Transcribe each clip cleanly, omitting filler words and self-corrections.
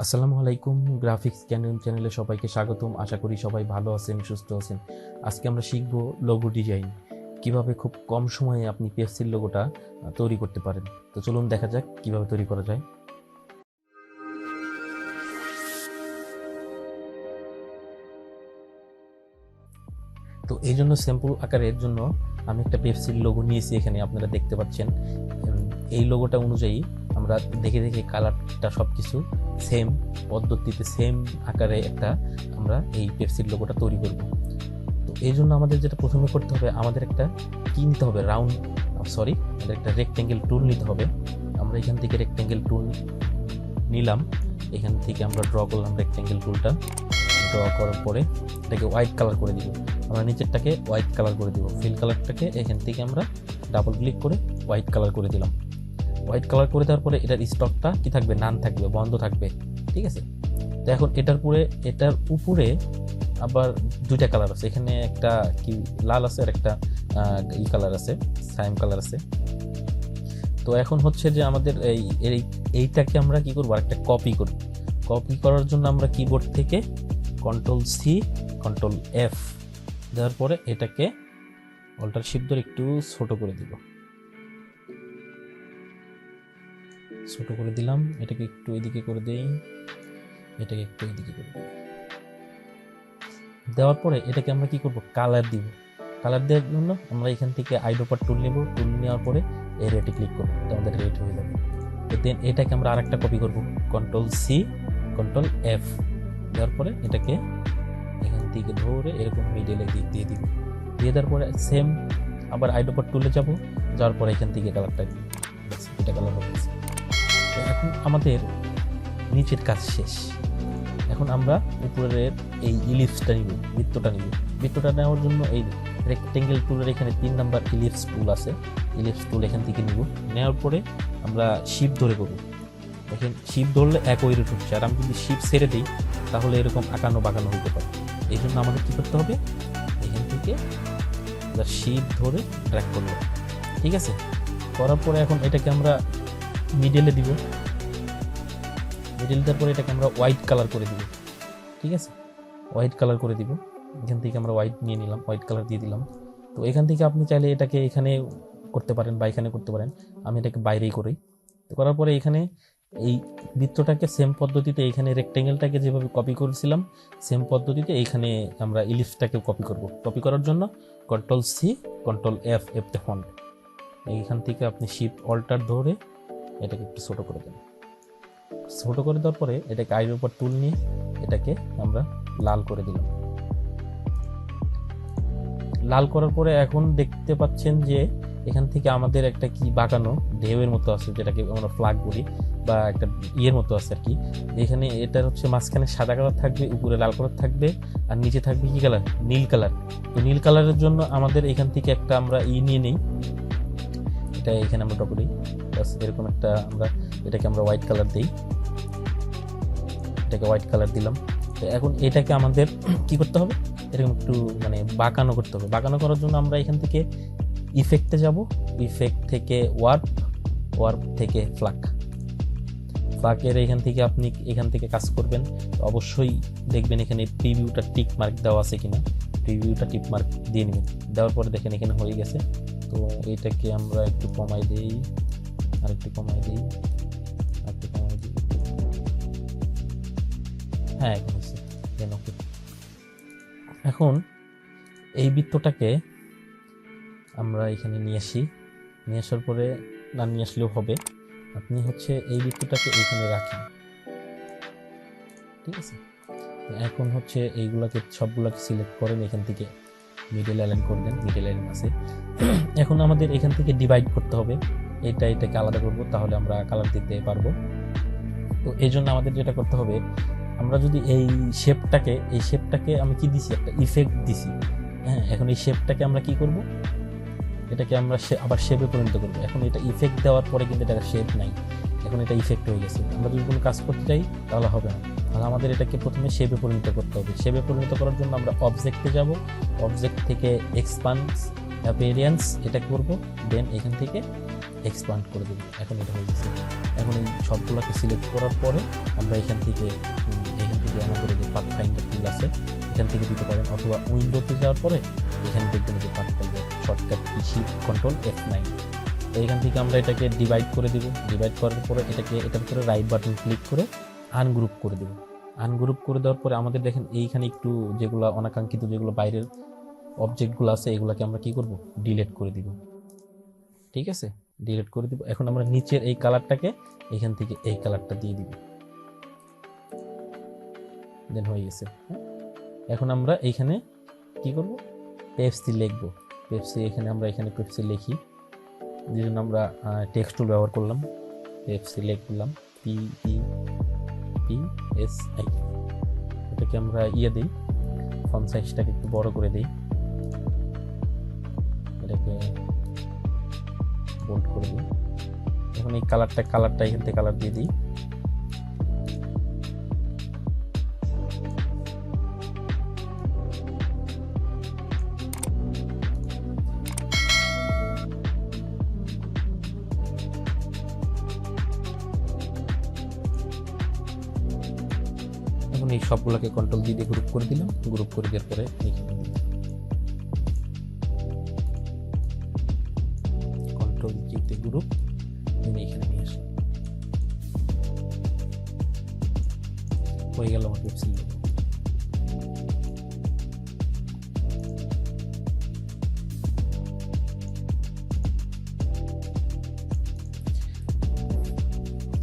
আসসালামু আলাইকুম। Graphics Canon চ্যানেলে সবাইকে স্বাগতম। আশা করি সবাই ভালো আছেন, সুস্থ আছেন। আজকে আমরা শিখব লোগো ডিজাইন, কিভাবে খুব কম সময়ে আপনি পেপসির লোগোটা তৈরি করতে পারেন। তো চলুন দেখা যাক কিভাবে তৈরি করা যায়। তো এই জন্য স্যাম্পল আকারের জন্য আমি একটা পেপসির লোগো নিয়েছি, এখানে আপনারা দেখতে পাচ্ছেন। এই লোগোটা অনুযায়ী আমরা দেখে দেখে কালারটা সব কিছু সেম পদ্ধতিতে সেম আকারে একটা আমরা এই পেপসির লোগোটা তৈরি করব। তো এই জন্য আমাদের যেটা প্রথমে করতে হবে, আমাদের একটা কি নিতে হবে, আমাদের একটা রেক্টেঙ্গেল টুল নিতে হবে। আমরা এখান থেকে রেক্টেঙ্গেল টুল নিলাম, এখান থেকে আমরা ড্র করলাম রেক্টেঙ্গেল টুলটা। ড্র করার পরে এটাকে হোয়াইট কালার করে দিব। আমরা নিচেরটাকে হোয়াইট কালার করে দিব, ফিল কালারটাকে এখান থেকে আমরা ডাবল ক্লিক করে হোয়াইট কালার করে দিলাম। হোয়াইট কালার করে দেওয়ার পরে এটার স্টকটা কি থাকবে, নান থাকবে, বন্ধ থাকবে। ঠিক আছে। তো এখন এটার উপরে আবার দুইটা কালার আছে, এখানে একটা কি লাল আছে আর একটা ই কালার আছে, সাইম কালার আছে। তো এখন হচ্ছে যে আমাদের এইটাকে আমরা কি করবো, একটা কপি করব। কপি করার জন্য আমরা কিবোর্ড থেকে Ctrl+C Ctrl+F দেওয়ার পরে এটাকে অল্টার শিফট ধরে একটু ছোট করে দিব। ছোট করে দিলাম, এটাকে একটু এদিকে করে দেই, এটাকে একটু এদিকে করে দিই। দেওয়ার পরে এটাকে আমরা কি করব, কালার দিব। কালার দেওয়ার জন্য আমরা এখান থেকে আইড্রপার টুল নেব। টুল নেওয়ার পরে এই রেটে ক্লিক করব, আমাদের রেট হয়ে যাবে। তো দেন এটাকে আমরা আরেকটা কপি করব, Ctrl+C Ctrl+F দেওয়ার পরে এটাকে এখান থেকে ধরে এরকম মিডলে দিয়ে দিব। দিয়ে দেওয়ার পরে সেম আবার আইড্রপার টুলে যাব, যাওয়ার পরে এখান থেকে কালারটা এটা কালার হয়ে গেছে। তো এখন আমাদের নিচের কাজ শেষ। এখন আমরা উপরের এই ইলিপসটা নিব, বৃত্তটা নিব। বৃত্তটা নেওয়ার জন্য এই রেক্টেঙ্গেল টুলের এখানে 3 নাম্বার ইলিপস টুল আছে, ইলিপস টুল এখান থেকে নিব। নেওয়ার পরে আমরা শিপ ধরে করব। দেখেন শিপ ধরলে একই রুট হচ্ছে, আর আমি যদি শিপ ছেড়ে দিই তাহলে এরকম আঁকানো বাঁকানো হতে পারে। এই জন্য আমাদের কী করতে হবে, এখান থেকে শিপ ধরে ড্র্যাগ করবো। ঠিক আছে। করার পরে এখন এটাকে আমরা মিডলে দিব। মিডল দেওয়ার পরে এটাকে আমরা হোয়াইট কালার করে দিব। ঠিক আছে, হোয়াইট কালার করে দিব। এখান থেকে আমরা হোয়াইট নিয়ে নিলাম, হোয়াইট কালার দিয়ে দিলাম। তো এখান থেকে আপনি চাইলে এটাকে এখানে করতে পারেন বা এখানে করতে পারেন, আমি এটাকে বাইরেই করি। তো করার পরে এখানে এই বৃত্তটাকে সেম পদ্ধতিতে এখানে রেক্টেঙ্গেলটাকে যেভাবে কপি করেছিলাম সেম পদ্ধতিতে এইখানে আমরা ইলিপসটাকেও কপি করব। কপি করার জন্য Ctrl+C Ctrl+F এফতে ফন্ট, এইখান থেকে আপনি শিফট অল্টার ধরে এটাকে একটু ছোট করে দেন। ছোট করে দেওয়ার পরে এটাকে আইয়ের উপর টুল নিয়ে এটাকে আমরা লাল করে দিলাম। লাল করার পরে এখন দেখতে পাচ্ছেন যে এখান থেকে আমাদের একটা কি বাঁকানো ঢেউয়ের মতো আছে, যেটাকে আমরা ফ্ল্যাগ বলি, বা একটা ইয়ের মতো আছে আর কি। এখানে এটা হচ্ছে মাঝখানে সাদা কালার থাকবে, উপরে লাল কালার থাকবে, আর নিচে থাকবে কি কালার, নীল কালার। তো নীল কালারের জন্য আমাদের এখান থেকে একটা আমরা নিয়ে নিই, এটা এখানে আমরা ড্র করি। এরকম একটা আমরা এটাকে আমরা হোয়াইট কালার দিই, এটাকে হোয়াইট কালার দিলাম। তো এখন এটাকে আমাদের কি করতে হবে, এরকম একটু মানে বাঁকানো করতে হবে। বাঁকানো করার জন্য আমরা এখান থেকে ইফেক্টে যাব, ইফেক্ট থেকে ওয়ার্প থেকে ফ্লাকের এখান থেকে আপনি এখান থেকে কাজ করবেন। অবশ্যই দেখবেন এখানে প্রিভিউটা টিক মার্ক দেওয়া আছে কিনা, প্রিভিউটা টিক মার্ক দিয়ে নেবেন। দেওয়ার পরে দেখেন এখানে হয়ে গেছে। তো এইটাকে আমরা একটু কমাই দিই, আর একটু কমাই দিই, আর একটু কমাই দিই। হ্যাঁ, এখন হচ্ছে। এখন এই বৃত্তটাকে আমরা এখানে নিয়ে আসি। নিয়ে আসার পরে না নিয়ে আসলেও হবে, আপনি হচ্ছে এই বৃত্তটাকে এইখানে রাখেন। ঠিক আছে। এখন হচ্ছে এইগুলাকে সবগুলাকে সিলেক্ট করেন, এখান থেকে মিডল অ্যালাইন করবেন, মিডল অ্যালাইন আছে। এখন আমাদের এখান থেকে ডিভাইড করতে হবে, এটাকে আলাদা করব, তাহলে আমরা কালার দিতে পারবো। তো এই জন্য আমাদের যেটা করতে হবে, আমরা যদি এই শেপটাকে আমি কি দিছি, একটা ইফেক্ট দিছি। হ্যাঁ, এখন এই শেপটাকে আমরা কি করব, এটাকে আমরা আবার শেপে পরিণত করব। এখন এটা ইফেক্ট দেওয়ার পরে কিন্তু এটা শেপ নাই, এখন এটা ইফেক্ট হয়ে গেছে। আমরা যদি কোনো কাজ করতে চাই তাহলে হবে না, তাহলে আমাদের এটাকে প্রথমে শেপে পরিণত করতে হবে। শেপে পরিণত করার জন্য আমরা অবজেক্টে যাব, অবজেক্ট থেকে এক্সপান্স অ্যাপিয়ারেন্স এটা করব। দেন এখান থেকে এক্সপান্ড করে দেবো। এখন এটা হয়ে গেছে। এখন এই সবগুলোকে সিলেক্ট করার পরে আমরা এখান থেকে আমাদের যে পাথ ফাইন্ডার টুল আছে এখান থেকে দিতে পারেন, অথবা উইন্ডোতে যাওয়ার পরে এখানে দেখবেন যে path finder shortcut key shift control F9। তো এখান থেকে আমরা এটাকে ডিভাইড করে দিব। ডিভাইড করার পরে এটার উপরে রাইট বাটন ক্লিক করে আনগ্রুপ করে দেব। আনগ্রুপ করে দেওয়ার পরে আমাদের দেখেন এইখানে একটু যেগুলো অনাকাঙ্ক্ষিত, যেগুলো বাইরের অবজেক্টগুলো আছে, এগুলোকে আমরা কি করব, ডিলিট করে দিব। ঠিক আছে, ডিলিট করে দিব। এখন আমরা নিচের এই কালারটাকে এখান থেকে এই কালারটা দিয়ে দিব, দেন হয়ে গেছে। এখন আমরা এইখানে কি করব, পেপসি লিখব। পেপসি এখানে পেপসি লিখি, যে জন্য আমরা টেক্সট টুল ব্যবহার করলাম। পেপসি লিখলাম PEPSI। এটাকে আমরা দিই, ফন্ট সাইজটাকে একটু বড় করে দিই, এটাকে বোল্ড করে দিই। এখন এই কালারটা এখান থেকে কালার দিয়ে দিই। এখন এই সবগুলোকে কন্ট্রোল দিয়ে গ্রুপ করে দিলাম। গ্রুপ করে দেওয়ার পরে কন্ট্রোল জিতে গ্রুপ এখানে নিয়ে আসি, হয়ে গেল আমার পেপসি লোগো।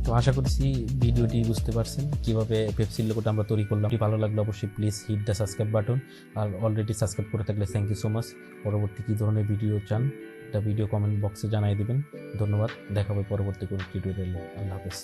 তো আশা করছি ভিডিওটি বুঝতে পারছেন কিভাবে পেপসির লোগোটা আমরা তৈরি করলাম। ভালো লাগলে অবশ্যই please hit the subscribe button, আর অলরেডি সাবস্ক্রাইব করে থাকলে থ্যাংক ইউ সো মাচ। পরবর্তী কী ধরনের ভিডিও চান এটা ভিডিও কমেন্ট বক্সে জানিয়ে দিবেন। ধন্যবাদ, দেখা হবে পরবর্তী কোনো টিউটোরিয়ালে। আল্লাহ হাফেজ।